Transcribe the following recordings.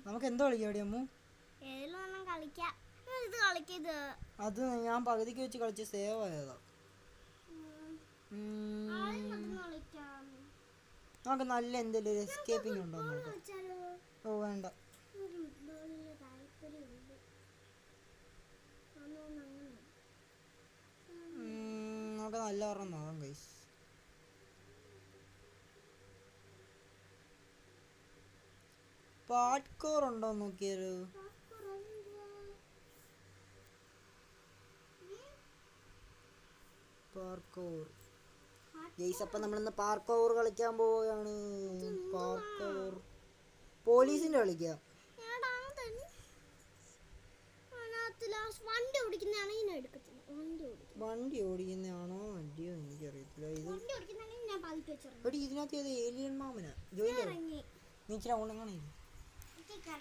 നമുക്ക് എന്തോ കളിക്കാം അമ്മു? അത് ഞാൻ പകുതിക്ക് വെച്ച് കളിച്ച് സേവ് ആയതാ. നമുക്ക് നല്ല എന്തെങ്കിലും എസ്കേപ്പിംഗ് ഉണ്ടോ നോക്കാം. ഓ വേണ്ട, നമുക്ക് നല്ല പറഞ്ഞ നോക്കാം ഗൈസ്. പാർക്കോർ ഉണ്ടോ നോക്കിയാലോ? പാർക്കോർ ഗൈസ്, അപ്പം നമ്മളിന്ന് പാർക്കോർ കളിക്കാൻ പോവുകയാണ്. പാർക്കോർ പോലീസിന്റെ കളിക്കാം. വണ്ടി ഓടിക്കുന്നതാണോ വണ്ടിയോ എനിക്കറിയത്തില്ല. ഇത് ഇതിനകത്ത് ഏത് ഏലിയൻ മാമനാ നീച്ചിട്ട് ഉണ്ടെന്നാണ്.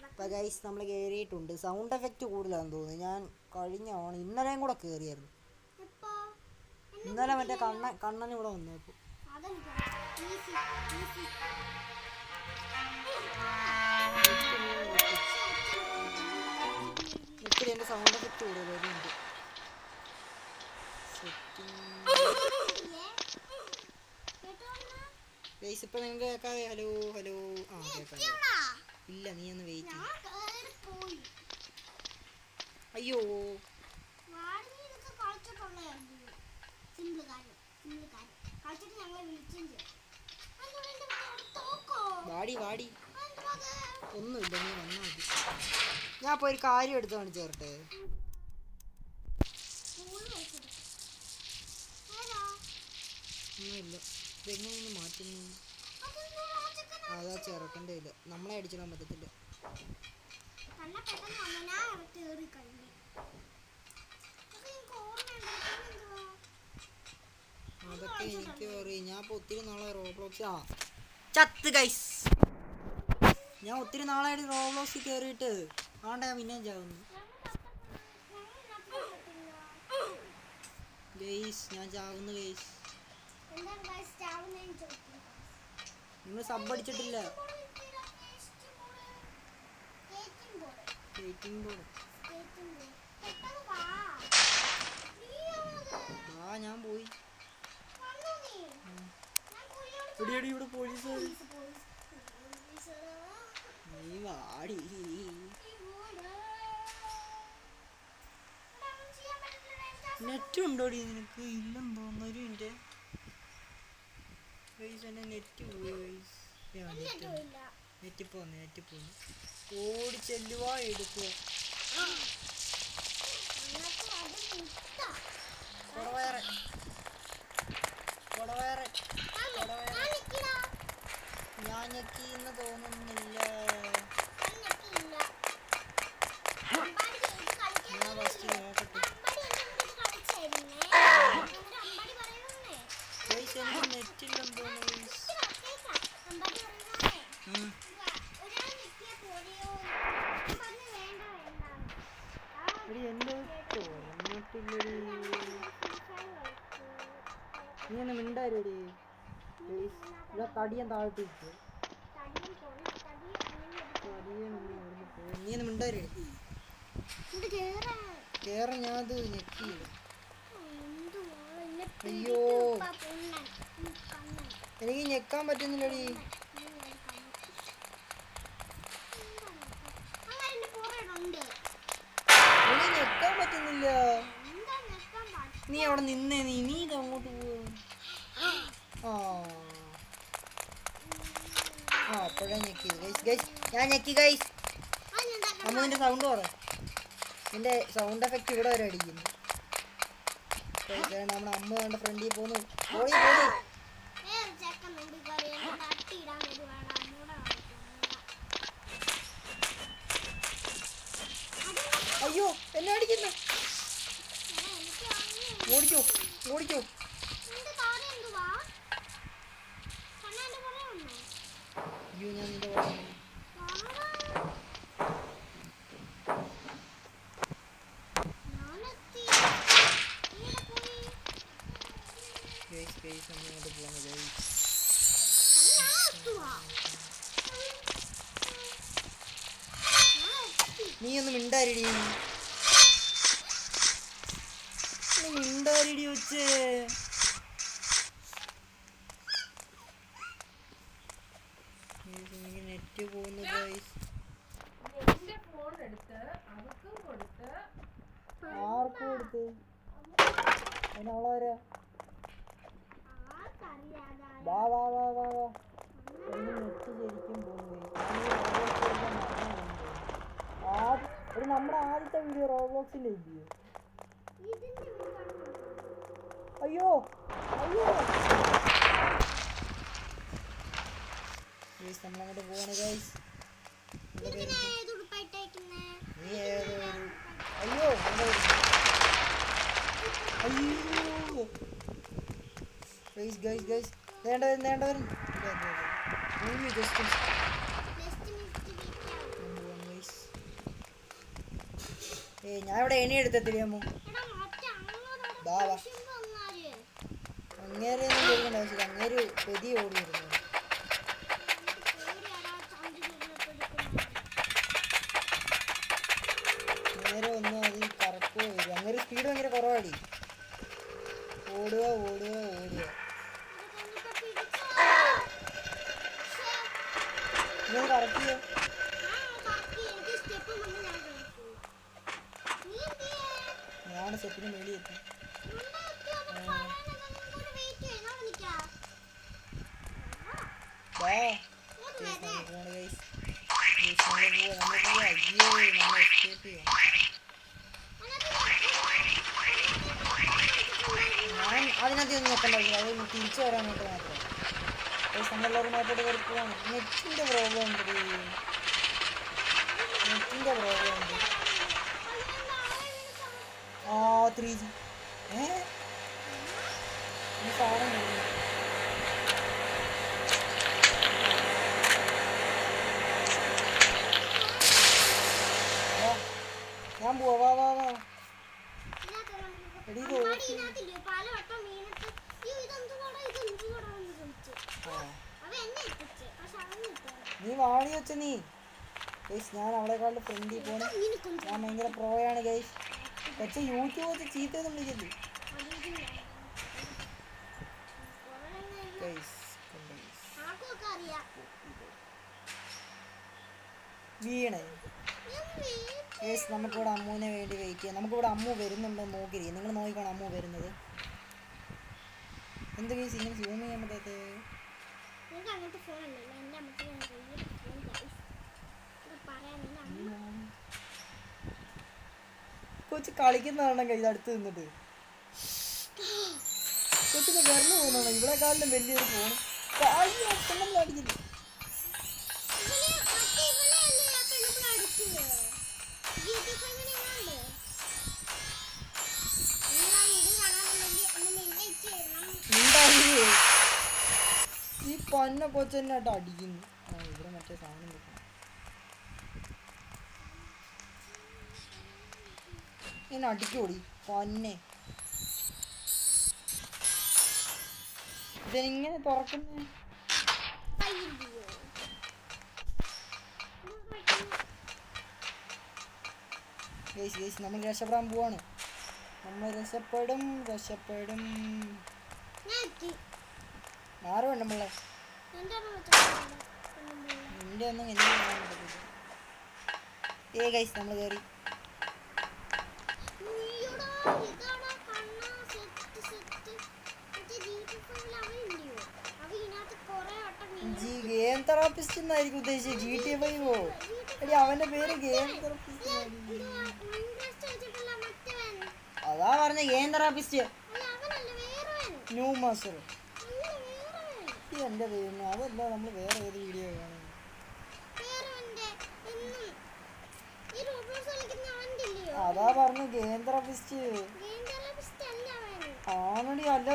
അപ്പം ഗൈസ് നമ്മൾ കയറിയിട്ടുണ്ട്. സൗണ്ട് എഫക്റ്റ് കൂടുതലാണെന്ന് തോന്നുന്നു. ഞാൻ കഴിഞ്ഞ ഇന്നലെയും കൂടെ കയറിയായിരുന്നു. ഇന്നലെ മറ്റേ കണ്ണൻ ഇവിടെ വന്നു. അപ്പോൾ എൻ്റെ സൗണ്ട് എഫക്റ്റ് കൂടുതലുണ്ട്. ഗൈസ് ഇപ്പം നിങ്ങൾക്ക് കേൾക്കാതെ? Hello hello. ആ കേൾക്കാം. ഇല്ല, നീ ഒന്ന് വെയിറ്റ് ചെയ്യ. അയ്യോ വാടി വാടി. ഒന്നുമില്ല, നീ വന്നാൽ മതി. ഞാൻ ഇപ്പോൾ ഒരു കാര്യം എടുത്ത് കാണിച്ചു തരട്ടെ. ഒന്നുമില്ല, ഇതെങ്ങനെ മാറ്റുന്നു? അതാ ചെറുക്കൻ്റെ ഇല്ല, നമ്മളെ അടിച്ചിടാൻ പറ്റത്തില്ല. അതൊക്കെ എനിക്ക് അറിയാം. ഞാൻ ഇപ്പോൾ ഒത്തിരി നാളെ റോബ്ലോക്സ് ചത്ത് ഗൈസ്. ഞാൻ ഒത്തിരി നാളായിട്ട് റോബ്ലോക്സിൽ കയറിയിട്ട് ആണ്ട ഞാൻ പിന്നെയും ചാവുന്നു ഗൈസ്. ഞാൻ ചാവുന്നു ഗൈസ്. നിങ്ങൾ സബ് അടിച്ചിട്ടില്ല. ഞാൻ പോയി. ഇവിടെ പോലീസ്. നീ വാടി. നെറ്റ് ഉണ്ടോടി നിനക്ക്? ഇല്ലെന്ന് തോന്നുന്നു. എൻ്റെ നെറ്റ് പോയി. നെറ്റ് പോന്നു. ഓടി ചെല്ലുക, എടുക്കുക. ഞാൻ ഞെക്കിന്ന് തോന്നുന്നില്ല. ഞാൻ ഫസ്റ്റ് നോക്കട്ടെ. എനിക്ക് നെറ്റില്ലെന്ന് തോന്നുന്നു. എൻ്റെ തോന്നിട്ടില്ലടി. നീ ഒന്ന് മിണ്ടാരടി. ഇവിടെ തടിയൻ താഴ്ത്തിട്ട് നീ ഒന്ന് മിണ്ടാരടി. കേറാൻ ഞാനത് ഞെക്കിയില്ല. അയ്യോ, എനിക്ക് ഞെക്കാൻ പറ്റുന്നില്ലടി. എനിക്ക് ഞെക്കാൻ പറ്റുന്നില്ല. നീ അവിടെ നിന്നേ. നീ ഇത് അങ്ങോട്ട് പോകും. അപ്പോഴാ ഞെക്കിയത് ഗൈസ്. ഞാൻ ഞെക്കി ഗൈസ്. അമ്മൂൻ്റെ സൗണ്ട് പറ. എൻ്റെ സൗണ്ട് എഫക്റ്റ് ഇവിടെ വരെ അടിക്കുന്നു. നമ്മുടെ അമ്മ വേണ്ട ഫ്രണ്ടിൽ പോന്നു. ഓടി പോയി. അയ്യോ, എന്നെ അടിക്കുന്നു. ഓടിക്കോ. അയ്യോ, ഞാൻ നിന്റെ അങ്ങോട്ട് പോകാൻ നീ ഒന്ന് മിണ്ടാരിടി മിണ്ടാരിടി വെച്ചേ. നെറ്റ് പോകുന്നു ഗൈസ്. ആർക്കും കൊടുത്ത് അതിനാളാരാ? വാ വാ വാ വാ വാ. നെറ്റ് ശരിക്കും പോകുന്നു. ഒരു നമ്മുടെ ആദ്യത്തെ വീഡിയോ റോബ്ലോക്സിന്റെ ഇല്ലയോ? അയ്യോ അയ്യോ നമ്മളങ്ങോട്ട് പോവാണ് ഗൈസ്. അയ്യോ അയ്യോ ഗൈസ് ഗൈസ് ഗൈസ് വേണ്ടവരും ജസ്റ്റ് ഞാൻ ഇവിടെ എണി എടുത്തെത്തിരിയാമോ? അങ്ങേരെ ഒന്നും കൊടുക്കേണ്ട ആവശ്യമില്ല. അങ്ങേര് പെതി ഓടിയിരുന്നു. നേരെ ഒന്നും അത് കറക്കോ വരും. അങ്ങേര് സ്പീഡ് ഭയങ്കര കുറവാടി. ഓടുക ഓടുക ഓടുക. ഞാൻ കറക്റ്റ് ഞാൻ സ്റ്റെപ്പിന് മേളിൽ എത്തി. ഞാൻ അതിനകത്ത് ഒന്നും നോക്കണ്ടാവില്ല. അത് തിരിച്ചു വരാനായിട്ട് മാത്രം. നമ്മളെല്ലാവരും നോക്കിയിട്ട് കയറി പോവാണ്. നെറ്റിൻ്റെ പ്രോബ്ലം ഉണ്ട്. നെറ്റിൻ്റെ പ്രോബ്ലം ഉണ്ട്. 3G ഈ സാധനം ഞാൻ പോവാ. വാ വാ വാ. നീ വാണി വെച്ച നീ ഗൈസ്. ഞാൻ അവളെക്കാളും ഫ്രണ്ടിൽ പോണേ. ഞാൻ ഭയങ്കര പ്രോയാണ് ഗൈസ്. പക്ഷെ യൂട്യൂബ് വെച്ച് ചീത്തൊന്നും വിളിക്കല്ലേ വീണേ ഗൈസ്. നമുക്കിവിടെ അമ്മുവിനെ വേണ്ടി വെയിറ്റ് ചെയ്യാം. നമുക്കിവിടെ അമ്മു വരുന്നുണ്ടോ നോക്കിയിരിക്കും. നിങ്ങൾ നോക്കിക്കോണം അമ്മു വരുന്നത്. എന്ത് ഗൈസ് ഇങ്ങനെ സൂം ചെയ്യാൻ പറ്റാത്തത്? കൊച്ച് കളിക്കുന്നതാണോ കൈ അടുത്ത് നിന്നിട്ട്? കൊച്ചിന് കറന്നു പോകുന്നതാണോ? ഇവിടെ കാലിലും വലിയൊരു ഫോൺ അടിക്കുന്നു. ഈ പന്ന കൊച്ചെന്നായിട്ട് അടിക്കുന്നു. ഇവിടെ മറ്റേ സാധനം വെക്കണം. ഇങ്ങനെ അടിക്കൂടി പൊന്നെ. ഇതെങ്ങനെ തുറക്കുന്നേ? നമ്മൾ രക്ഷപ്പെടാൻ പോവാണ്. നമ്മൾ രക്ഷപ്പെടും. ആരും നമ്മളെ നിന്റെ ഒന്നും എനിക്ക് കാണാൻ പറ്റത്തില്ല. ഗൈസ് നമ്മൾ കയറി. ഗെയിം തെറാപ്പിസ്റ്റ് എന്നായിരിക്കും ഉദ്ദേശിച്ചത്. GTA 5 എടി അവന്റെ പേര് ഗെയിം തെറാപ്പിസ്റ്റ്. അതാ പറഞ്ഞ ഗെയിം തെറാപ്പിസ്റ്റ്. New master. എന്റെ ദൈവമേ അതല്ല നമ്മൾ വേറെ ഏത് വീഡിയോ കാണും. അതാ പറഞ്ഞു ഗെയിം തെറാപ്പിസ്റ്റ് ആണടി. അല്ല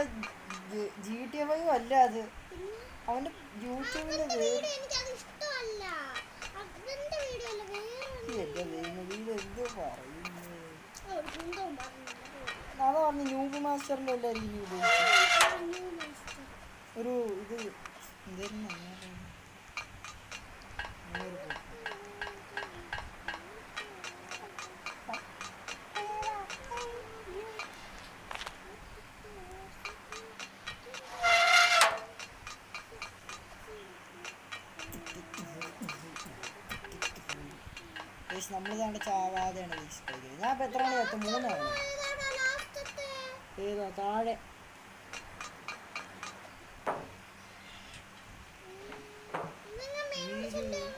GTA 5 അല്ല അത്. അവന്റെ യൂട്യൂബിന്റെ പേര് എന്തോ പറയുന്നു. അതാ പറഞ്ഞു ന്യൂബ് മാസ്റ്ററിന്റെ എല്ലായിരിക്കും ഒരു ഇത് എന്തായിരുന്നു. നമ്മളിതാണ്ട് ചാവാതെയാണ് കളിക്കുന്നത്. ഞാൻ ഇപ്പം എത്രയാണ് എത്തും? 3 ആണ്. ഏതാ താഴെ?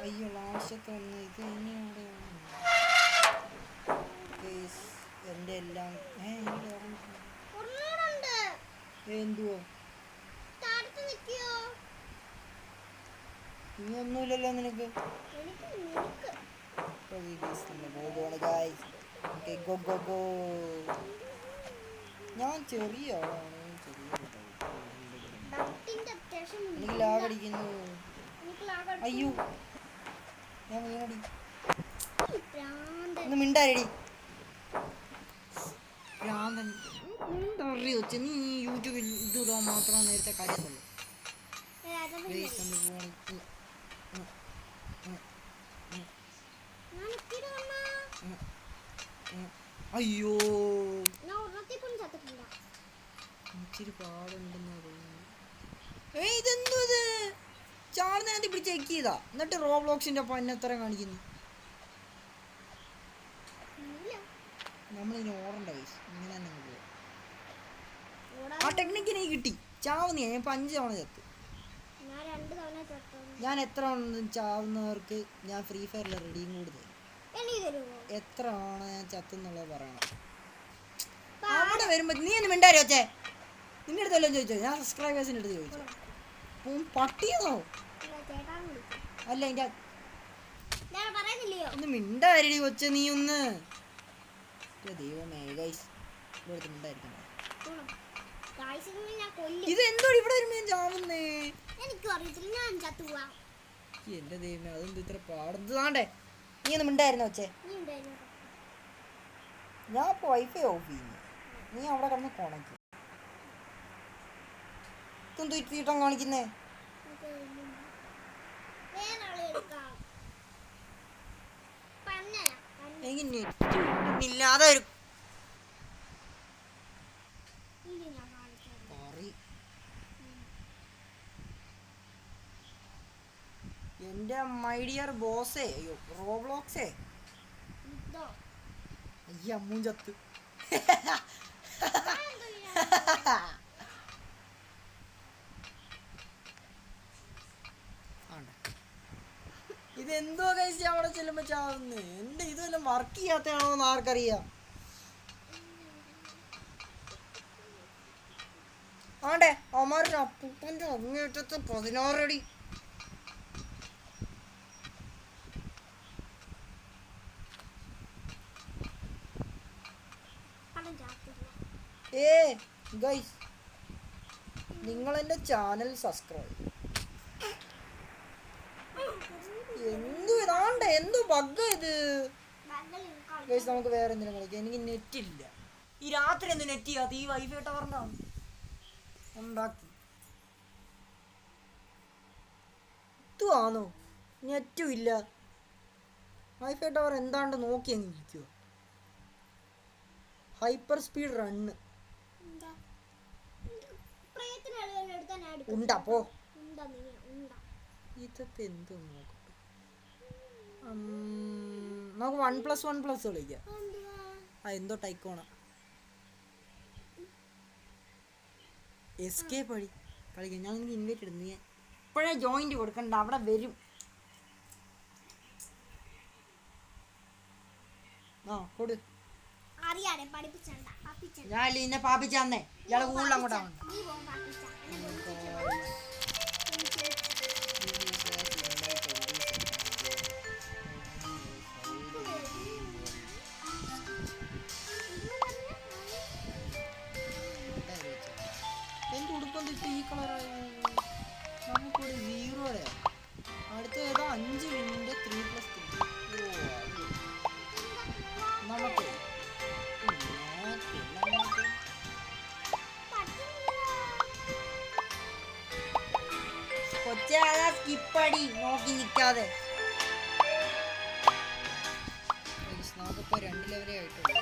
അയ്യോ ലാസ്റ്റത്തെ ഒന്ന് ഇത് ഇനിയാണ് എൻ്റെ എല്ലാം എന്തുവോ ഇനി ഒന്നുമില്ലല്ലോ നിനക്ക്. ഞാൻ ചെറിയ ആളാണ്. എനിക്ക് ലാഗ് അടിക്കുന്നു. അയ്യോ ഞാൻ വീണടി. ഒന്ന് മിണ്ടാരടി ഭ്രാന്തൻ. വെച്ച് നീ യൂട്യൂബിൽ ഇത് ഇടാൻ മാത്രം നേരത്തെ കാര്യത്തുള്ളൂ. അയ്യോ ഇച്ചിരി പാടുണ്ടെന്ന് തോന്നുന്നു. ഇതെന്തോ ഇത് ചാടുന്നതിനകത്ത് ഇവിടെ ചെക്ക് ചെയ്താ എന്നിട്ട് റോബ്ലോക്സിന്റെ പന്നത്തരം കാണിക്കുന്നു. നമ്മളിനി ഓടണ്ട വയസ്സ് ഇങ്ങനെ തന്നെ പോവാം. ആ ടെക്നിക്കിനെ കിട്ടി. ചാവുന്ന ഞാൻ 5 തവണ ചത്തു. ഞാൻ എത്ര ചാവുന്നവർക്ക് ഞാൻ ഫ്രീ ഫയറിൽ റെഡിയും കൂടി തരും. എത്ര ആണ് ഞാൻ ചത്തുന്നുള്ളത് പറയണം. അവിടെ വരുമ്പോ നീ ഒന്ന് മിണ്ടാരോ വെച്ചേ. നിന്റെ അടുത്ത് വല്ലതും ചോദിച്ചോ? ഞാൻ സബ്സ്ക്രൈബേഴ്സിൻ്റെ അടുത്ത് ചോദിച്ചോ? പട്ടിയെന്നോ? അല്ല എൻ്റെ ഒന്ന് മിണ്ടാരി കൊച്ച. നീ ഒന്ന് ദൈവമേ ഗൈസ് ഇവിടെ മിണ്ടായിരിക്കണം. ഇതെന്തോ ഇവിടെ വരുമ്പോ ഞാൻ ചാവുന്നേ. എന്റെ ദൈവമേ അതെന്ത് ഇത്ര പാടേ. നീ ഒന്ന് മിണ്ടായിരുന്നോ വെച്ചേ? ഞാൻ ഇപ്പൊ വൈഫൈ ഓഫ് ചെയ്യുന്നു. നീ അവിടെ കിടന്ന് കൊണക്കും. ഇതെന്തോ ഇട്ടം കാണിക്കുന്നേ? എനിക്ക് നെറ്റ് ഇല്ലാതെ വരും. എന്റെ മൈ ഡിയർ ബോസേ. അയ്യോ റോബ്ലോക്സേ. അയ്യ അമ്മൂൻ ചത്ത്. ഇതെന്തോ കഴിച്ച് അവിടെ ചെല്ലുമ്പോ ചാവുന്നേ. എന്റെ ഇതെല്ലാം വർക്ക് ചെയ്യാത്തയാണോന്ന് ആർക്കറിയാം. ആണ്ടേ അമാരുടെ അപ്പൂപ്പന്റെ അങ്ങേറ്റത്തെ 16 അടി. ഗൈസ് നിങ്ങളെന്റെ ചാനൽ സബ്സ്ക്രൈബ്. എന്തു ഇതാണ്ട് എന്തു ബഗ്ഗ ഇത്. ഗൈസ് നമുക്ക് വേറെ എന്തിനും കളിക്കാം. എനിക്ക് നെറ്റ് ഇല്ല. ഈ രാത്രി എന്ത് നെറ്റ് ചെയ്യാത്ത? ഈ വൈഫൈ ടവറിനാണ് ഉണ്ടാക്കി. ഇതുവാണോ? നെറ്റും ഇല്ല. വൈഫൈ ടവർ എന്താണ്ട് നോക്കി അങ്ങ് ഇരിക്കുക. ഹൈപ്പർ സ്പീഡ് റണ്ണ് ഉണ്ടാ പോ. ഇതൊക്കെ എന്തോ നോക്കട്ടെ. നമുക്ക് 1+1+ കളിക്കാം. എന്തോ ടൈക്കോണ എസ്കേപ്പ് വഴി കളിക്കാം. ഞാൻ നിങ്ങൾക്ക് ഇൻവൈറ്റ് ഇടുന്നു. ഞാൻ ഇപ്പോഴേ ജോയിന്റ് കൊടുക്കണ്ട. അവിടെ വരും. കൊടു. ഞാൻ ഇന്നെ പാപ്പിച്ചേ. ഇയാളെ കൂടുതൽ അങ്ങോട്ടാണ്. എന്റെ ഉടുപ്പം തിട്ട് ഈ കളറായി. നമുക്കൊരു 0 അടുത്ത ഏതോ 5 മിനിറ്റ് 3+3. നമുക്ക് കൊച്ചാ സ്കിപ്പടി നോക്കി നിൽക്കാതെ. നമുക്കിപ്പോ 2 ലെവലേ ആയിട്ടുണ്ട്.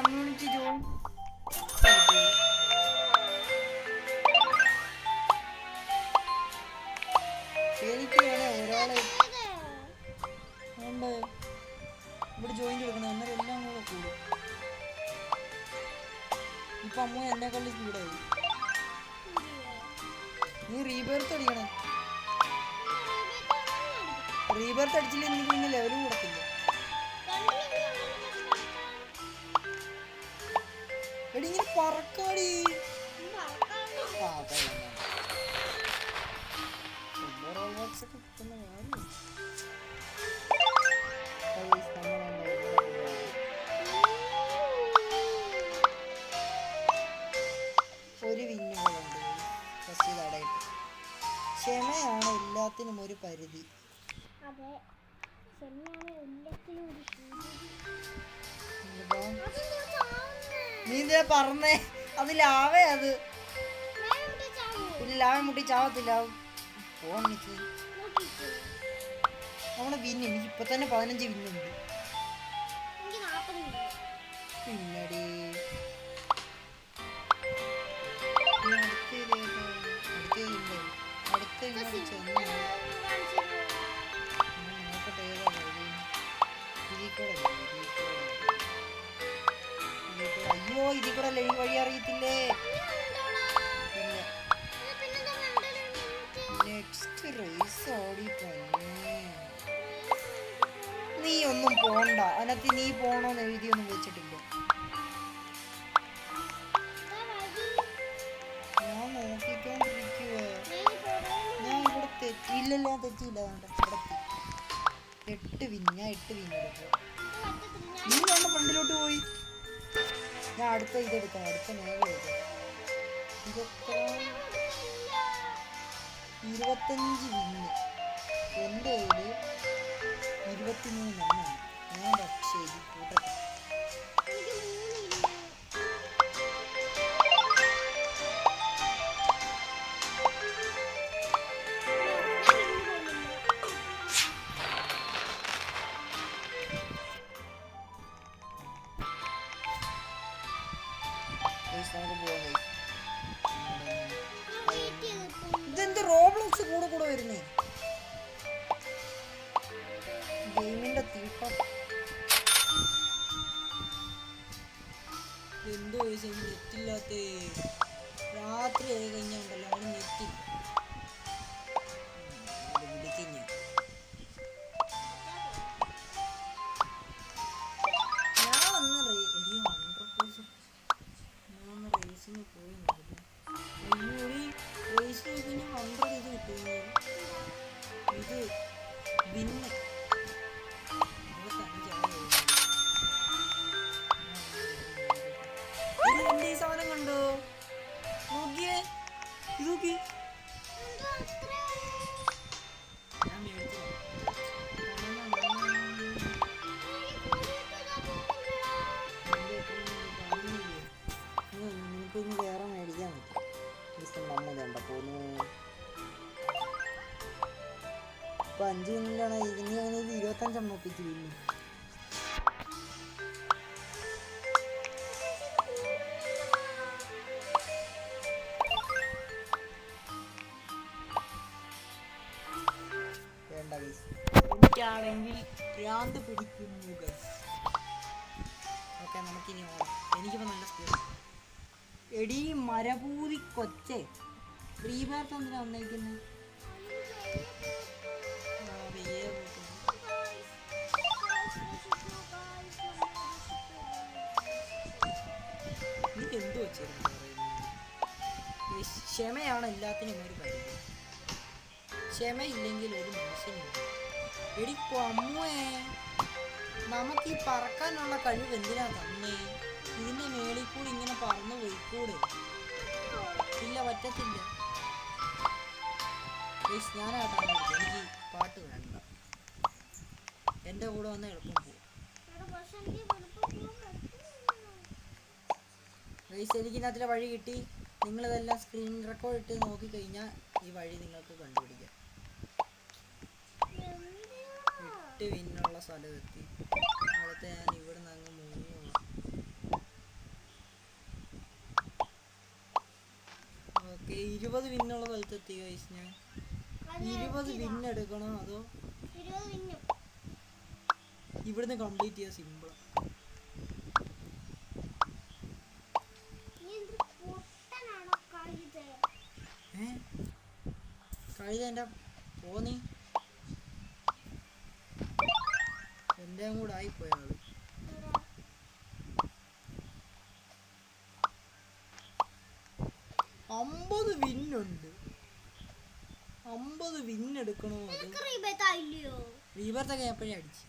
Community join. എനിക്ക് വേണേ ഒരാളെ ഇവിടെ ജോയിൻ കൊടുക്കണം, അന്നേരം എല്ലാം കൂടെ കൂടും. ഇപ്പൊ അമ്മ എന്നെക്കാളും സ്പീഡായി. നീ റീബേർത്ത് അടിക്കണം. റീബേർത്ത് അടിച്ചില്ല എനിക്ക് പിന്നെ ലെവലും കൂടത്തില്ല. എടി ഇങ്ങനെ പറക്കാടി. ഒരു വിന്നുകളുണ്ട് ഫസ്റ്റ് തടയിട്ട്. ക്ഷമയാണ് എല്ലാത്തിനും ഒരു പരിധി. നീ എന്തിനാ പറഞ്ഞേ? അത് ലാവേ. അത് പിന്നെ ലാവ മുട്ടി ചാവത്തില്ല. പോണിക്ക് നമ്മുടെ വിന്ന് എനിക്ക് ഇപ്പൊ തന്നെ 15 വിന്നുണ്ട്. പിന്നടി അയ്യോ ഇതിൽ കൂടെ ലൈൻ വഴി അറിയത്തില്ലേ? നെക്സ്റ്റ് റേസ് ഓടി തന്നെ. നീ ഒന്നും പോണ്ട, അതിനകത്ത് നീ പോണോന്ന് എഴുതിയൊന്നും വെച്ചിട്ടില്ല. ഞാൻ നോക്കിക്കൊണ്ടിരിക്കുക. ഞാൻ ഇവിടെ തെറ്റിയില്ലല്ലോ. തെറ്റിയില്ല. 8 വിന്ന്. ഞാൻ 8 വിന്ന് എടുക്കുക. നീ നമ്മുടെ ഫ്രണ്ടിലോട്ട് പോയി. ഞാൻ അടുത്ത ഇതെടുക്കാം. അടുത്ത മേഖല എടുക്കാം. 25 വിന്ന്. എൻ്റെ കയ്യിൽ 23 എണ്ണമാണ്. ഞാൻ ശരി കൂട്ടട്ടെ. ഇതെന്ത് റോബ്ലോക്സ് കൂടെ കൂടെ വരുന്നേ? ഗെയിമിന്റെ തീട്ടം എന്തോ നെറ്റില്ലാത്ത. രാത്രി ആയി കഴിഞ്ഞാണ്ടല്ലോ അവന് നെറ്റില്ല. വിളിക്കും ഞാൻ വന്ന് റേസിന് പോയി. റേസിന് പിന്നെ 100 ഇത് കിട്ടും. ഇത് വിന്ന് 25 ഈ സാധനം കണ്ടോ? നോക്കിയേ. ഇത് നോക്കി. ഞാൻ മേടിച്ചു. നിനക്കൊന്ന് വേറെ മേടിക്കാൻ പറ്റും. നമ്മളുണ്ട പോന്നു. ഇപ്പൊ 5 മിനിറ്റാണ്. ഇനി അങ്ങനെ 25 ഒപ്പിച്ച് പിന്നെ വേണ്ട. എനിക്കാണെങ്കിൽ ഭ്രാന്ത് പിടിക്കുന്നു. ഓക്കെ, നമുക്കിനി ഓടാം. എനിക്കിപ്പോൾ നല്ല സ്പീഡ്. എടി മരപൂതി കൊച്ചേ, റീബേർത്ത് എന്തിനാ വന്നേക്കുന്നത്? നീ എന്തോ വെച്ചിരുന്നു പറയുന്നത്? ക്ഷമയാണ് എല്ലാത്തിനും ഒരു പരിധി. ക്ഷമയില്ലെങ്കിൽ ഒരു മനുഷ്യനില്ല. എടി അമ്മുവേ, നമുക്ക് ഈ പറക്കാനുള്ള കഴിവ് എന്തിനാ തന്നെ? ഇതിന്റെ മേളിൽ കൂടി ഇങ്ങനെ പറന്നു പോയിക്കൂടെ? ഇല്ല, പറ്റത്തില്ല. ഞാനായിട്ടാണ്. എനിക്ക് പാട്ട് വേണ്ട. എൻ്റെ കൂടെ വന്ന് എളുപ്പം പോകും. എനിക്കിതിനകത്തിലെ വഴി കിട്ടി. നിങ്ങളിതെല്ലാം സ്ക്രീൻ റെക്കോർഡ് ഇട്ട് നോക്കിക്കഴിഞ്ഞാൽ ഈ വഴി നിങ്ങൾക്ക് കണ്ടുപിടിക്കാം. 8 വിന്നുള്ള സ്ഥലം എത്തി. അടുത്ത ഞാൻ ഇവിടെ നിന്ന് അങ്ങ് മൂന്ന് 20 വിന്നുള്ള സ്ഥലത്തെത്തി ഗൈസ്. ഞാൻ 20 വിൻ എടുക്കണോ അതോ ഇവിടുന്ന് കംപ്ലീറ്റ് ചെയ്യാൻ സിമ്പിൾ. കഴുത എൻ്റെ പോന്നി എൻ്റെ കൂടെ ആയിപ്പോയാൽ 50 വിന്നുണ്ട്. 50 വിൻ എടുക്കണോ അത് റീബർത്തൊക്കെ എപ്പോഴേ അടിച്ച്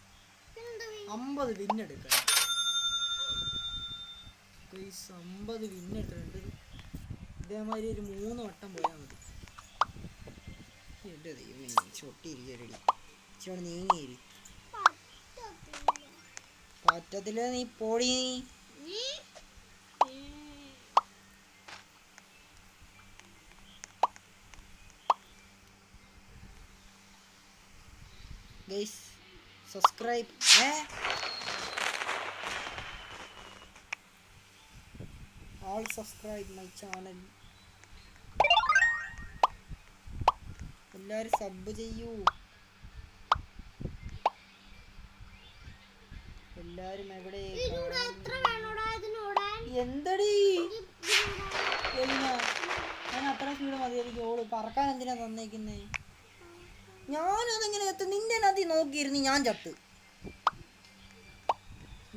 50 വിൻ എടുക്കണം. 50 വിൻ എടുത്തിട്ടുണ്ട്. ഇതേമാതിരി ഒരു 3 വട്ടം പോയാൽ മതി. എൻ്റെ ദൈവമേ ചൊട്ടിയിരിക്കടി ഇച്ചിരി നീങ്ങിയിരി. പറ്റത്തില്ല നീ പോടി. Guys subscribe. all subscribe my channel. എല്ലാരും സബ് ചെയ്യൂ. എല്ലാരും എവിടെ എന്തടി ഞാൻ അത്ര സ്പീഡ് മതിയായിരിക്കും. ഓള് പറക്കാൻ എന്തിനാ തന്നേക്കുന്നേ? ഞാനതെങ്ങനെ എത്തും? നിന്റെ നദി നോക്കിയിരുന്നു ഞാൻ ചത്ത്.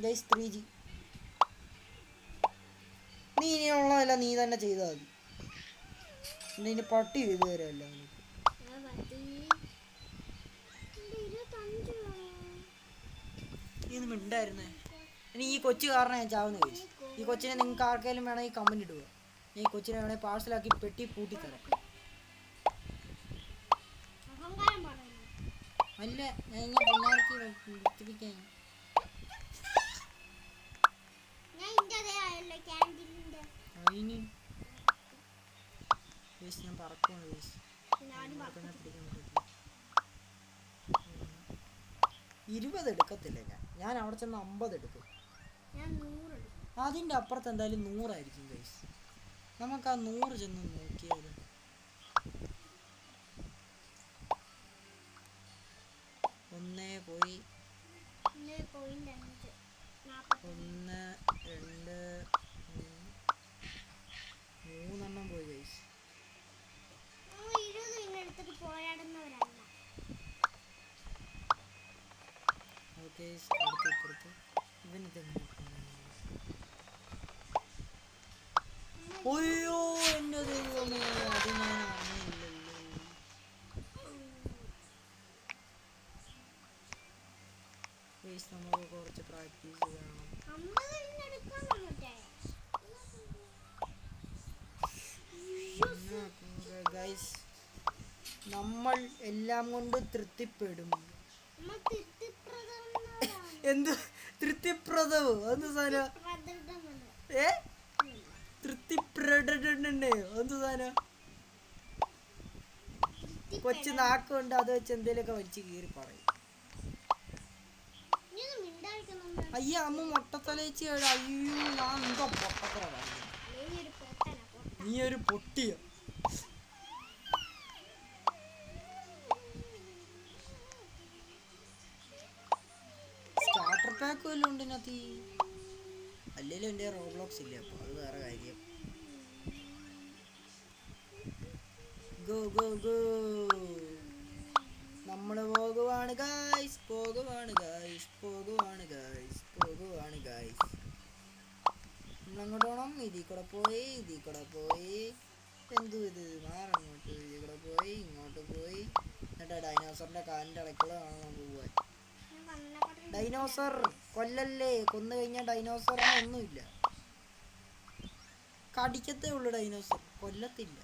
Guys 3G. നീ ഇനിയുള്ളതല്ല നീ തന്നെ ചെയ്താൽ മതി. നിന്നെ പട്ടി ചെയ്തു തരല്ല. നീ ഒന്നും മിണ്ടായിരുന്നേ. ഇനി ഈ കൊച്ചു കാരണം ഞാൻ ചാവുന്ന കഴിച്ചു. ഈ കൊച്ചിനെ നിങ്ങൾക്ക് ആർക്കെങ്കിലും വേണമെങ്കിൽ കമന്റ് ഇടുക. ഈ കൊച്ചിനെ വേണമെങ്കിൽ പാഴ്സലാക്കി പെട്ടി പൂട്ടിത്തരാം. അല്ല ഞാൻ ഇങ്ങനെ പിള്ളേർക്ക് വിളിപ്പിക്കാൻ അതിന് ഞാൻ പറക്കുവാണ്. 20 എടുക്കത്തില്ല ഞാൻ അവിടെ ചെന്ന് 50 എടുക്കും. അതിൻ്റെ അപ്പുറത്ത് എന്തായാലും 100 ആയിരിക്കും ഗൈസ്. നമുക്ക് ആ 100 ചെന്ന് നോക്കിയാൽ 1 പോയി 1 2 3 പോയി ഗൈസ്. ഓക്കെ അടുത്തിപ്പുറത്ത് ഇവനിത് അയ്യോ എൻ്റെ ദൈവമേ അത് ഞാൻ അറിഞ്ഞില്ലല്ലോ. ഗൈസ് നമുക്ക് കുറച്ച് പ്രാക്ടീസ് വേണം. ഗൈസ് നമ്മൾ എല്ലാം കൊണ്ട് തൃപ്തിപ്പെടും. എന്ത് തൃപ്തിപ്രദവ്? എന്ത് സാധനം? തൃപ്തിപ്രടണ്ടേ എന്ത് സാധനം? കൊച്ചു നാക്കുണ്ട് അത് വെച്ച് എന്തേലൊക്കെ വലിച്ചു കീറി പറയും. അയ്യ അമ്മ മൊട്ടത്തലേച്ചി. അയ്യോ ഞാൻ എന്തോ പൊട്ടത്തറ പറഞ്ഞു. നീ ഒരു പൊട്ടിയ. സ്റ്റാർട്ടർ പാക്ക് വല്ലതും ഉണ്ട് ഇതിനകത്ത്? അല്ലെങ്കിലും എൻ്റെ റോബ്ലോക്സ് ഇല്ല, അപ്പോൾ അത് വേറെ കാര്യം. ഗോ ഗോ ഗോ നമ്മൾ പോകുവാണ് ഗൈസ്. പോകുവാണ് ഗൈസ്. പോകുവാണ് ഗൈസ്. പോകുവാണ് ഗൈസ്. നമ്മളങ്ങോട്ട് പോകണം. ഇതിൽ കൂടെ പോയി ഇതിൽ കൂടെ പോയി എന്തു ഇത് മാറങ്ങോട്ട്. ഇതിൽ കൂടെ പോയി ഇങ്ങോട്ട് പോയി എന്നിട്ട് ഡൈനോസറിൻ്റെ കാലിൻ്റെ ഇടയ്ക്കുള്ള കാണാൻ പോവാൻ. ഡൈനോസർ കൊല്ലല്ലേ. കൊന്നു കഴിഞ്ഞാൽ ഡൈനോസറിന് ഒന്നുമില്ല. കടിക്കത്തേ ഉള്ളു ഡൈനോസർ, കൊല്ലത്തില്ല.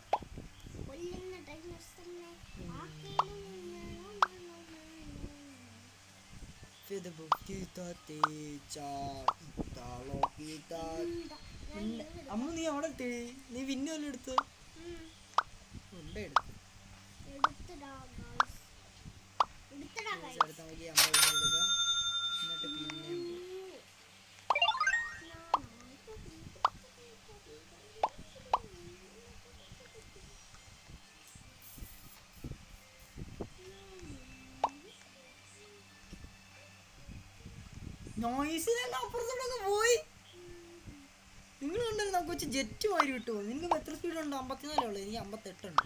അമ്മ നീ അവിടെ നീ വിന്നല്ലേ എടുത്ത് അടുത്ത നോക്കി അമ്മ എടുക്കാം. എന്നിട്ട് പിന്നെ നോയ്സിനെല്ലാം അപ്പുറത്തോട്ടൊക്കെ പോയി. നിങ്ങൾ കണ്ടല്ലോ കൊച്ചു ജെറ്റ് മാതിരി കിട്ടുമോ? നിങ്ങൾക്ക് എത്ര സ്പീഡുണ്ട്? 54 ഉള്ളു, എനിക്ക് 58 ഉണ്ട്.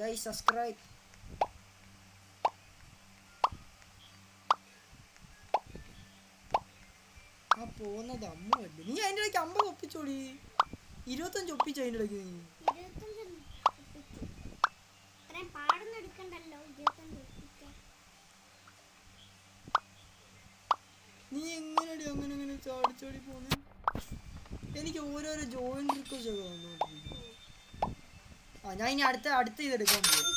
Guys, subscribe. ആ പോകുന്നത് അമ്മല്ലേ. നീ അതിൻ്റെ ഇടയ്ക്ക് 50 ഒപ്പിച്ചോടി. 25 ഒപ്പിച്ചോ അതിൻ്റെ ഇടയ്ക്ക്. നീ എങ്ങനെയാടി അങ്ങനെ ചാടി പോന്നെ? എനിക്ക് ഓരോരോ ജോയിൻ റിക്വസ്റ്റ് ഒക്കെ വന്നോണ്ടിരിക്കും. ആ ഞാൻ ഇനി അടുത്ത ഇതെടുക്കാൻ പോകും.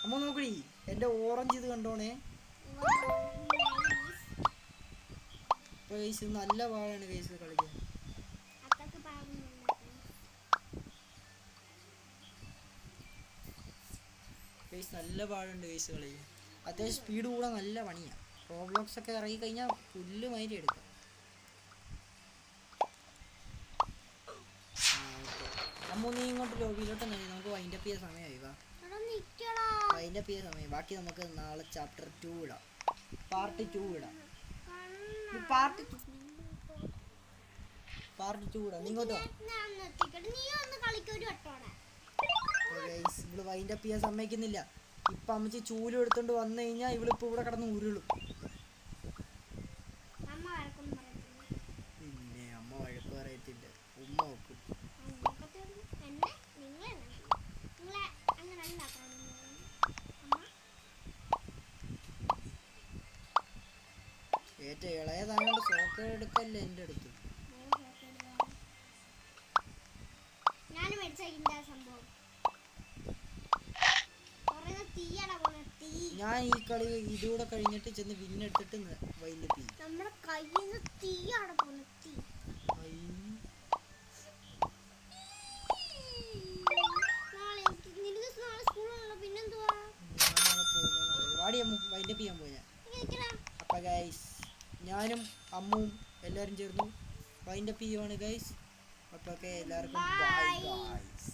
അമ്മ നോക്കടി എൻ്റെ ഓറഞ്ച് ഇത് കണ്ടോണേ. കേസ് നല്ല പാടാണ് കേസ് കളിക്കാൻ. കേസ് നല്ല പാടുണ്ട് കേസ് കളിക്കാൻ. അത്യാവശ്യം സ്പീഡ് കൂടാൻ നല്ല പണിയാണ്. പ്രോബ്ലോക്സ് ഒക്കെ ഇറങ്ങി കഴിഞ്ഞാൽ പുല്ല് മൈരി എടുക്കാം. അമ്മ നീ ഇങ്ങോട്ട് ലോബിയിലോട്ട് നമുക്ക് വൈൻഡപ്പ് ചെയ്യാൻ സമയമായി. വൈൻഡപ്പ് ചെയ്യാൻ സമയം. ബാക്കി നമുക്ക് നാളെ ചാപ്റ്റർ 2 ഇടാം. പാർട്ട് 2 ഇടാം. പാർട്ട് 2 ഇടാം. ഇങ്ങോട്ട് ഇവള് വൈൻഡപ്പ് ചെയ്യാൻ സമ്മതിക്കുന്നില്ല. ഇപ്പൊ അമ്മച്ചി ചൂലും എടുത്തോണ്ട് വന്നു കഴിഞ്ഞാൽ ഇവളിപ്പോ ഇവിടെ കിടന്ന് ഉരുളും. പിന്നെ അമ്മ വഴക്ക് പറയത്തില്ല, ഉമ്മ നോക്കും. ഏറ്റവും ഇളയതായോണ്ട് സോക്കേട് എടുക്കല്ലേ എൻ്റെ അടുത്ത്. ഞാൻ ഈ കളി ഇതുകൂടെ കഴിഞ്ഞിട്ട് ചെന്ന് വിന്നെടുത്തിട്ട് വൈൻഡപ്പ് ചെയ്യും. വൈൻഡപ്പ് ചെയ്യാൻ പോയി ഞാൻ. അപ്പൊ ഗൈസ് ഞാനും അമ്മുവും എല്ലാവരും ചേർന്നു വൈൻഡപ്പ് ചെയ്യുവാണ് ഗൈസ്. അപ്പോൾ എല്ലാവർക്കും ബൈ ഗൈസ്.